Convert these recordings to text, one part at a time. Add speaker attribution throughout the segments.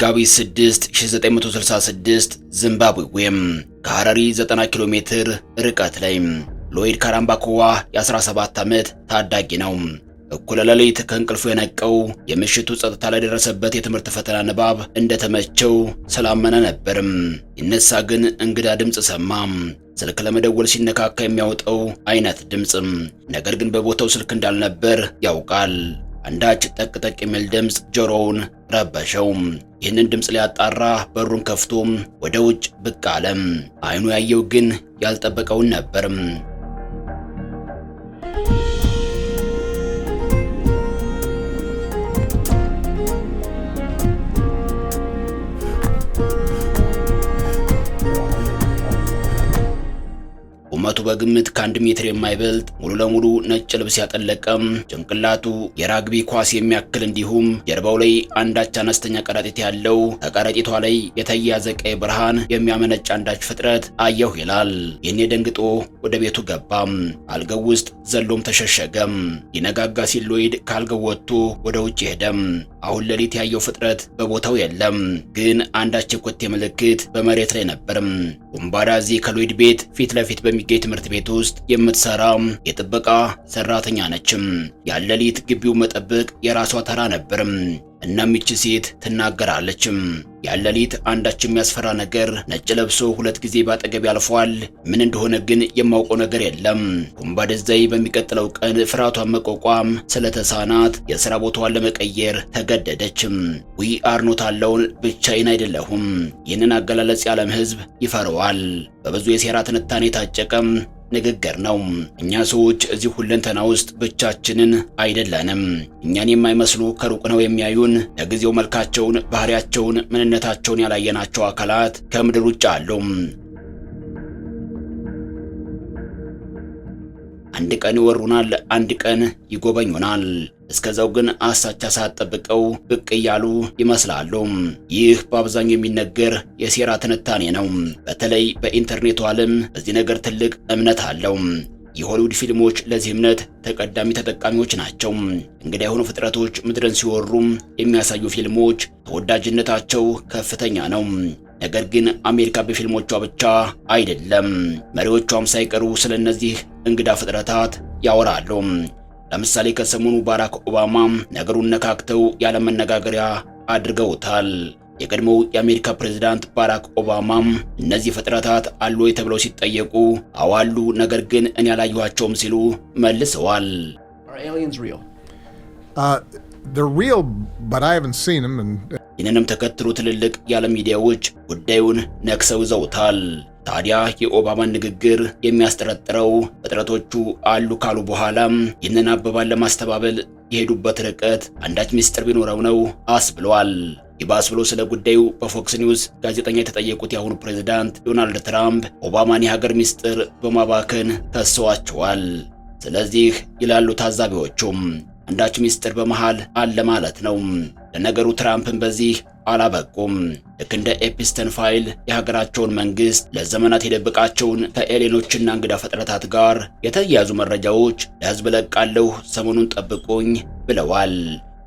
Speaker 1: መጋቢት 6 1966 ዚምባብዌም ከሐራሪ 90 ኪሎ ሜትር ርቀት ላይ ሎይድ ካራምባኮዋ የ17 ዓመት ታዳጊ ነው። እኩለ ሌሊት ከእንቅልፉ የነቀው የምሽቱ ጸጥታ ላይ ደረሰበት የትምህርት ፈተና ንባብ እንደተመቸው ስላመነ ነበርም። ይነሳ ግን እንግዳ ድምጽ ሰማ። ስልክ ለመደወል ሲነካካ የሚያወጣው አይነት ድምጽ። ነገር ግን በቦታው ስልክ እንዳልነበር ያውቃል። አንዳች ጠቅጠቅ የሚል ድምጽ ጆሮውን ረበሸው። ይህንን ድምጽ ሊያጣራ በሩን ከፍቶ ወደ ውጭ ብቅ አለ። አይኑ ያየው ግን ያልጠበቀውን ነበር። ቁመቱ በግምት ከ1 ሜትር የማይበልጥ ሙሉ ለሙሉ ነጭ ልብስ ያጠለቀም፣ ጭንቅላቱ የራግቢ ኳስ የሚያክል እንዲሁም ጀርባው ላይ አንዳች አነስተኛ ከረጢት ያለው፣ ከከረጢቷ ላይ የተያያዘ ቀይ ብርሃን የሚያመነጭ አንዳች ፍጥረት አየሁ ይላል። ይህኔ ደንግጦ ወደ ቤቱ ገባም። አልጋው ውስጥ ዘሎም ተሸሸገም። ይነጋጋ ሲል ሎይድ ካልጋው ወጥቶ ወደ ውጭ ሄደም። አሁን ሌሊት ያየው ፍጥረት በቦታው የለም፣ ግን አንዳች የኮቴ ምልክት በመሬት ላይ ነበርም። ኡምባዳዚ ከሎይድ ቤት ፊት ለፊት በሚገኝ ትምህርት ቤት ውስጥ የምትሰራ የጥበቃ ሰራተኛ ነችም። ያለሊት ግቢው መጠበቅ የራሷ ተራ ነበርም። እናም ይህች ሴት ትናገራለችም። ያለሊት አንዳች የሚያስፈራ ነገር ነጭ ለብሶ 2 ጊዜ ባጠገብ ያልፏል። ምን እንደሆነ ግን የማውቀው ነገር የለም። ኡምባዳዚ በሚቀጥለው ቀን ፍርሃቷን መቋቋም ስለተሳናት የሥራ ቦታዋን ለመቀየር ተገደደችም። ዊ አር ኖት አለውን ብቻዬን አይደለሁም። ይህንን አገላለጽ የዓለም ሕዝብ ይፈረዋል። በብዙ የሴራ ትንታኔ የታጨቀም ንግግር ነው። እኛ ሰዎች እዚህ ሁለንተና ውስጥ ብቻችንን አይደለንም። እኛን የማይመስሉ ከሩቅ ነው የሚያዩን፣ ለጊዜው መልካቸውን፣ ባህሪያቸውን፣ ምንነታቸውን ያላየናቸው አካላት ከምድር ውጭ አሉ። አንድ ቀን ይወሩናል፣ አንድ ቀን ይጎበኙናል። እስከዛው ግን አሳቻ ሰዓት ጠብቀው ብቅ እያሉ ይመስላሉ። ይህ በአብዛኛው የሚነገር የሴራ ትንታኔ ነው። በተለይ በኢንተርኔቱ ዓለም በዚህ ነገር ትልቅ እምነት አለው። የሆሊውድ ፊልሞች ለዚህ እምነት ተቀዳሚ ተጠቃሚዎች ናቸው። እንግዳ የሆኑ ፍጥረቶች ምድርን ሲወሩ የሚያሳዩ ፊልሞች ተወዳጅነታቸው ከፍተኛ ነው። ነገር ግን አሜሪካ በፊልሞቿ ብቻ አይደለም፣ መሪዎቿም ሳይቀሩ ስለነዚህ እንግዳ ፍጥረታት ያወራሉ። ለምሳሌ ከሰሞኑ ባራክ ኦባማ ነገሩን ነካክተው ያለመነጋገሪያ አድርገውታል። የቀድሞው የአሜሪካ ፕሬዝዳንት ባራክ ኦባማ እነዚህ ፍጥረታት አሉ ወይ ተብለው ሲጠየቁ አዋሉ፣ ነገር ግን እኔ ያላየኋቸውም ሲሉ መልሰዋል።
Speaker 2: They're real, but I haven't seen them.
Speaker 1: ይህንንም ተከትሎ ትልልቅ የዓለም ሚዲያዎች ጉዳዩን ነክሰው ይዘውታል። ታዲያ የኦባማን ንግግር የሚያስጠረጥረው ፍጥረቶቹ አሉ ካሉ በኋላም ይህንን አባባል ለማስተባበል የሄዱበት ርቀት አንዳች ምስጢር ቢኖረው ነው አስብሏል። ይባስ ብሎ ስለ ጉዳዩ በፎክስ ኒውስ ጋዜጠኛ የተጠየቁት የአሁኑ ፕሬዝዳንት ዶናልድ ትራምፕ ኦባማን የሀገር ምስጢር በማባከን ከሰዋቸዋል። ስለዚህ ይላሉ ታዛቢዎቹም አንዳች ምስጢር በመሃል አለ ማለት ነው። ለነገሩ ትራምፕን በዚህ አላበቁም። ልክ እንደ ኤፕስተን ፋይል የሀገራቸውን መንግስት ለዘመናት የደበቃቸውን ከኤሊኖችና እንግዳ ፍጥረታት ጋር የተያያዙ መረጃዎች ለህዝብ ለቃለሁ፣ ሰሞኑን ጠብቁኝ ብለዋል።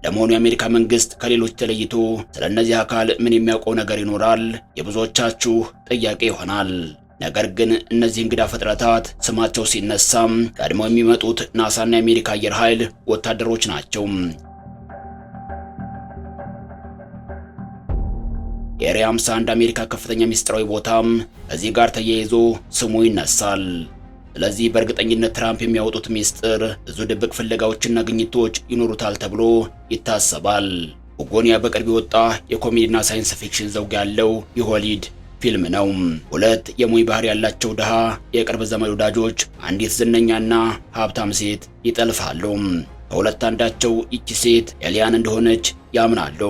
Speaker 1: ለመሆኑ የአሜሪካ መንግስት ከሌሎች ተለይቶ ስለነዚህ አካል ምን የሚያውቀው ነገር ይኖራል? የብዙዎቻችሁ ጥያቄ ይሆናል። ነገር ግን እነዚህ እንግዳ ፍጥረታት ስማቸው ሲነሳም ቀድመው የሚመጡት ናሳና የአሜሪካ አየር ኃይል ወታደሮች ናቸው። ኤሪያ 51 አሜሪካ ከፍተኛ ሚስጥራዊ ቦታም ከዚህ ጋር ተያይዞ ስሙ ይነሳል። ስለዚህ በእርግጠኝነት ትራምፕ የሚያወጡት ሚስጥር ብዙ ድብቅ ፍለጋዎችና ግኝቶች ይኖሩታል ተብሎ ይታሰባል። ኦጎኒያ በቅርብ የወጣ የኮሜዲና ሳይንስ ፊክሽን ዘውግ ያለው የሆሊውድ ፊልም ነው። 2 የሙይ ባህሪ ያላቸው ድሃ የቅርብ ዘመድ ወዳጆች አንዲት ዝነኛና ሀብታም ሴት ይጠልፋሉ። ከሁለት አንዳቸው ይቺ ሴት ኤሊያን እንደሆነች ያምናሉ።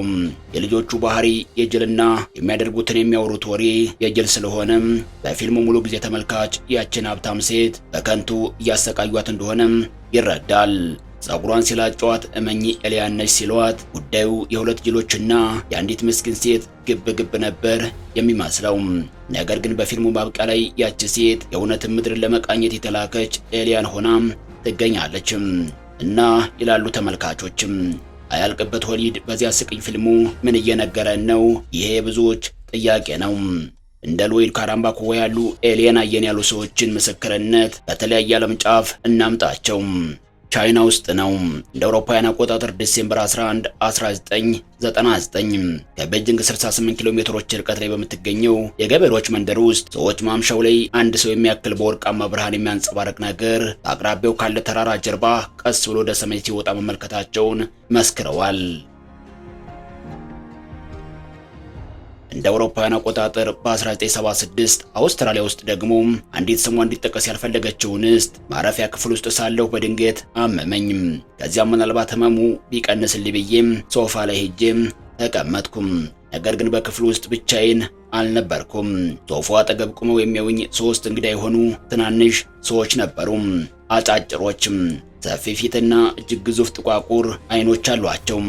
Speaker 1: የልጆቹ ባህሪ የጅልና የሚያደርጉትን የሚያወሩት ወሬ የጅል ስለሆነ በፊልሙ ሙሉ ጊዜ ተመልካች ያችን ሀብታም ሴት በከንቱ እያሰቃዩት እንደሆነ ይረዳል። ጸጉሯን ሲላጯት እመኚ ኤሊያን ነች ሲሏት ጉዳዩ የሁለት ጅሎችና የአንዲት ምስኪን ሴት ግብ ነበር የሚመስለው። ነገር ግን በፊልሙ ማብቂያ ላይ ያቺ ሴት የእውነትን ምድርን ለመቃኘት የተላከች ኤሊያን ሆና ትገኛለች። እና ይላሉ ተመልካቾችም አያልቅበት ወሊድ በዚያ ስቅኝ ፊልሙ ምን እየነገረን ነው? ይሄ ብዙዎች ጥያቄ ነው። እንደ ሎይድ ካራምባኮ ያሉ ኤሊየን አየን ያሉ ሰዎችን ምስክርነት ከተለያየ ዓለም ጫፍ እናምጣቸው። ቻይና ውስጥ ነው። እንደ አውሮፓውያን አቆጣጠር ዲሴምበር 11 1999 ከቤጂንግ 68 ኪሎ ሜትሮች ርቀት ላይ በምትገኘው የገበሬዎች መንደር ውስጥ ሰዎች ማምሻው ላይ አንድ ሰው የሚያክል በወርቃማ ብርሃን የሚያንጸባርቅ ነገር በአቅራቢያው ካለ ተራራ ጀርባ ቀስ ብሎ ወደ ሰማይ ሲወጣ መመልከታቸውን መስክረዋል። እንደ አውሮፓውያን አቆጣጠር በ1976 አውስትራሊያ ውስጥ ደግሞ አንዲት ስሟ እንዲጠቀስ ያልፈለገችው እንስት ማረፊያ ክፍል ውስጥ ሳለሁ በድንገት አመመኝ። ከዚያም ምናልባት ህመሙ ቢቀንስልኝ ብዬም ሶፋ ላይ ሄጄም ተቀመጥኩም። ነገር ግን በክፍሉ ውስጥ ብቻዬን አልነበርኩም። ሶፋው አጠገብ ቆመው የሚያዩኝ 3 እንግዳ የሆኑ ትናንሽ ሰዎች ነበሩ። አጫጭሮችም፣ ሰፊ ፊትና እጅግ ግዙፍ ጥቋቁር አይኖች አሏቸው።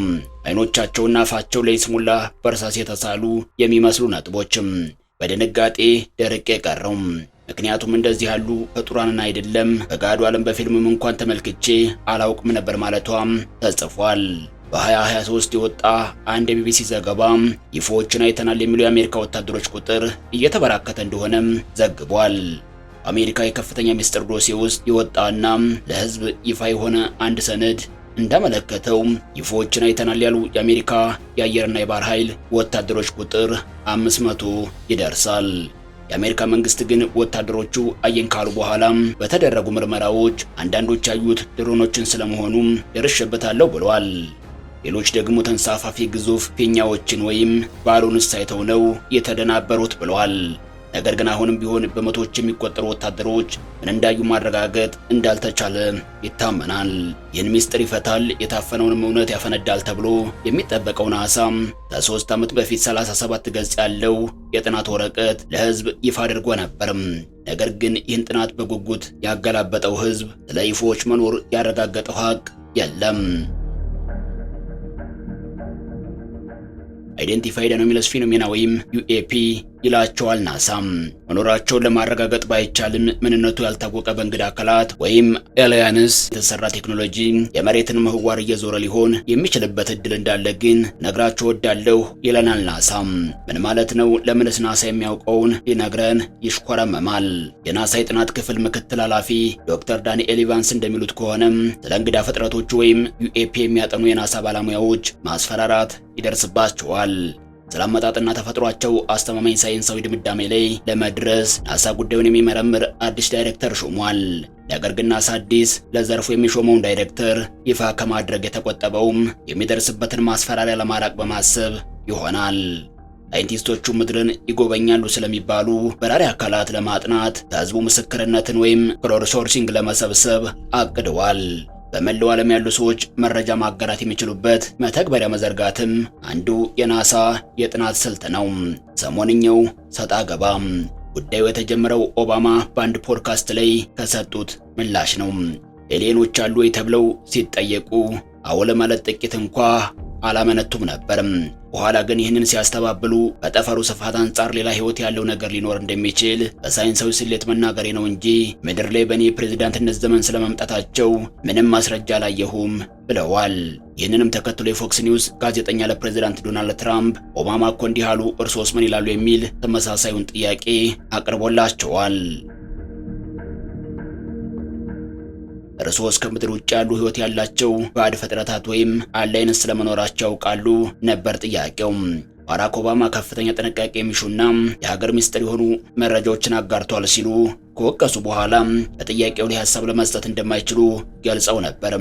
Speaker 1: አይኖቻቸውና አፋቸው ላይ ስሙላ በእርሳስ የተሳሉ የሚመስሉ ነጥቦችም። በድንጋጤ ደርቄ ቀረው። ምክንያቱም እንደዚህ ያሉ ፍጡራንን አይደለም በጋዱ ዓለም በፊልምም እንኳን ተመልክቼ አላውቅም ነበር ማለቷም ተጽፏል። በ2023 የወጣ አንድ የቢቢሲ ዘገባ ይፎችን አይተናል የሚሉ የአሜሪካ ወታደሮች ቁጥር እየተበራከተ እንደሆነም ዘግቧል። አሜሪካ የከፍተኛ ሚስጥር ዶሴ ውስጥ የወጣና ለህዝብ ይፋ የሆነ አንድ ሰነድ እንዳመለከተው ይፎችን አይተናል ያሉ የአሜሪካ የአየርና የባህር ኃይል ወታደሮች ቁጥር 500 ይደርሳል። የአሜሪካ መንግስት ግን ወታደሮቹ አየን ካሉ በኋላም በተደረጉ ምርመራዎች አንዳንዶች ያዩት ድሮኖችን ስለመሆኑ ደርሼበታለሁ ብለዋል። ሌሎች ደግሞ ተንሳፋፊ ግዙፍ ፊኛዎችን ወይም ባሎንስ አይተው ነው የተደናበሩት ብለዋል። ነገር ግን አሁንም ቢሆን በመቶዎች የሚቆጠሩ ወታደሮች ምን እንዳዩ ማረጋገጥ እንዳልተቻለ ይታመናል። ይህን ሚስጥር ይፈታል፣ የታፈነውንም እውነት ያፈነዳል ተብሎ የሚጠበቀው ናሳ ከ3 ዓመት በፊት 37 ገጽ ያለው የጥናት ወረቀት ለህዝብ ይፋ አድርጎ ነበር። ነገር ግን ይህን ጥናት በጉጉት ያገላበጠው ህዝብ ስለ ይፎች መኖር ያረጋገጠው ሀቅ የለም። አይደንቲፋይድ አኖማለስ ፊኖሜና ወይም ዩኤፒ ይላቸዋል ናሳ። መኖራቸውን ለማረጋገጥ ባይቻልም ምንነቱ ያልታወቀ በእንግዳ አካላት ወይም ኤሊያንስ የተሰራ ቴክኖሎጂ የመሬትን ምህዋር እየዞረ ሊሆን የሚችልበት እድል እንዳለ ግን ነግራቸው ወዳለሁ ይለናል ናሳ። ምን ማለት ነው? ለምንስ ናሳ የሚያውቀውን ሊነግረን ይሽኮረመማል? የናሳ የጥናት ክፍል ምክትል ኃላፊ ዶክተር ዳንኤል ኢቫንስ እንደሚሉት ከሆነ ስለ እንግዳ ፍጥረቶች ወይም ዩኤፒ የሚያጠኑ የናሳ ባለሙያዎች ማስፈራራት ይደርስባቸዋል። ስላመጣጥና ተፈጥሯቸው አስተማማኝ ሳይንሳዊ ድምዳሜ ላይ ለመድረስ ናሳ ጉዳዩን የሚመረምር አዲስ ዳይሬክተር ሾሟል። ነገር ግን ናሳ አዲስ ለዘርፉ የሚሾመውን ዳይሬክተር ይፋ ከማድረግ የተቆጠበውም የሚደርስበትን ማስፈራሪያ ለማራቅ በማሰብ ይሆናል። ሳይንቲስቶቹ ምድርን ይጎበኛሉ ስለሚባሉ በራሪ አካላት ለማጥናት ከህዝቡ ምስክርነትን ወይም ክሮድሶርሲንግ ለመሰብሰብ አቅደዋል። በመላው ዓለም ያሉ ሰዎች መረጃ ማጋራት የሚችሉበት መተግበሪያ መዘርጋትም አንዱ የናሳ የጥናት ስልት ነው። ሰሞንኛው ሰጣ ገባ ጉዳዩ የተጀመረው ኦባማ በአንድ ፖድካስት ላይ ከሰጡት ምላሽ ነው። ኤሊየኖች አሉ ወይ ተብለው ሲጠየቁ አዎ ለማለት ጥቂት እንኳ አላመነቱም ነበር። በኋላ ግን ይህንን ሲያስተባብሉ በጠፈሩ ስፋት አንጻር ሌላ ህይወት ያለው ነገር ሊኖር እንደሚችል በሳይንሳዊ ስሌት መናገሬ ነው እንጂ ምድር ላይ በእኔ ፕሬዝዳንትነት ዘመን ስለመምጣታቸው ምንም ማስረጃ አላየሁም ብለዋል። ይህንንም ተከትሎ የፎክስ ኒውስ ጋዜጠኛ ለፕሬዝዳንት ዶናልድ ትራምፕ ኦባማ እኮ እንዲህ አሉ፣ እርሶስ ምን ይላሉ የሚል ተመሳሳዩን ጥያቄ አቅርቦላቸዋል። እርሶስ ከምድር ውጭ ያሉ ህይወት ያላቸው ባዕድ ፍጥረታት ወይም አላይንስ ስለመኖራቸው ያውቃሉ ነበር ጥያቄው። ባራክ ኦባማ ከፍተኛ ጥንቃቄ የሚሹና የሀገር ሚስጥር የሆኑ መረጃዎችን አጋርቷል ሲሉ ከወቀሱ በኋላ ለጥያቄው ላይ ሀሳብ ለመስጠት እንደማይችሉ ገልጸው ነበር።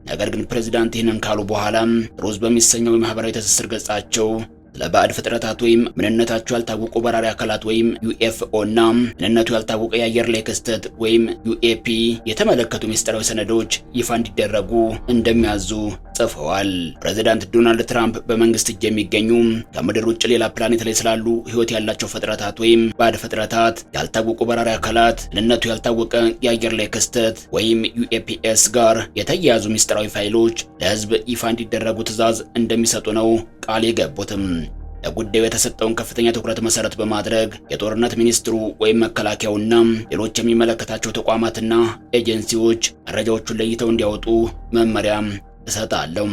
Speaker 1: ነገር ግን ፕሬዝዳንት ይህንን ካሉ በኋላ ትሩዝ በሚሰኘው የማህበራዊ ትስስር ገጻቸው ስለ ባዕድ ፍጥረታት ወይም ምንነታቸው ያልታወቁ በራሪ አካላት ወይም ዩኤፍኦ እና ምንነቱ ያልታወቀ የአየር ላይ ክስተት ወይም ዩኤፒ የተመለከቱ ሚስጥራዊ ሰነዶች ይፋ እንዲደረጉ እንደሚያዙ ጽፈዋል። ፕሬዝዳንት ዶናልድ ትራምፕ በመንግስት እጅ የሚገኙ ከምድር ውጭ ሌላ ፕላኔት ላይ ስላሉ ህይወት ያላቸው ፍጥረታት ወይም ባዕድ ፍጥረታት፣ ያልታወቁ በራሪ አካላት፣ ምንነቱ ያልታወቀ የአየር ላይ ክስተት ወይም ዩኤፒኤስ ጋር የተያያዙ ሚስጥራዊ ፋይሎች ለህዝብ ይፋ እንዲደረጉ ትዕዛዝ እንደሚሰጡ ነው ቃል የገቡትም። ለጉዳዩ የተሰጠውን ከፍተኛ ትኩረት መሰረት በማድረግ የጦርነት ሚኒስትሩ ወይም መከላከያውና ሌሎች የሚመለከታቸው ተቋማትና ኤጀንሲዎች መረጃዎቹን ለይተው እንዲያወጡ መመሪያ እሰጣለሁ።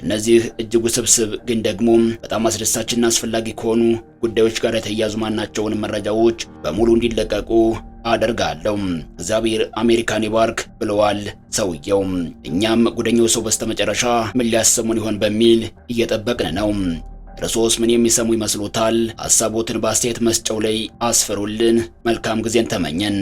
Speaker 1: እነዚህ እጅግ ውስብስብ ግን ደግሞ በጣም አስደሳችና አስፈላጊ ከሆኑ ጉዳዮች ጋር የተያያዙ ማናቸውን መረጃዎች በሙሉ እንዲለቀቁ አደርጋለሁ። እግዚአብሔር አሜሪካን ይባርክ ብለዋል ሰውየው። እኛም ጉደኛው ሰው በስተመጨረሻ ምን ሊያሰሙን ይሆን በሚል እየጠበቅን ነው። እርሶስ ምን የሚሰሙ ይመስሉታል? ሐሳቦትን በአስተያየት መስጫው ላይ አስፈሩልን። መልካም ጊዜን ተመኘን።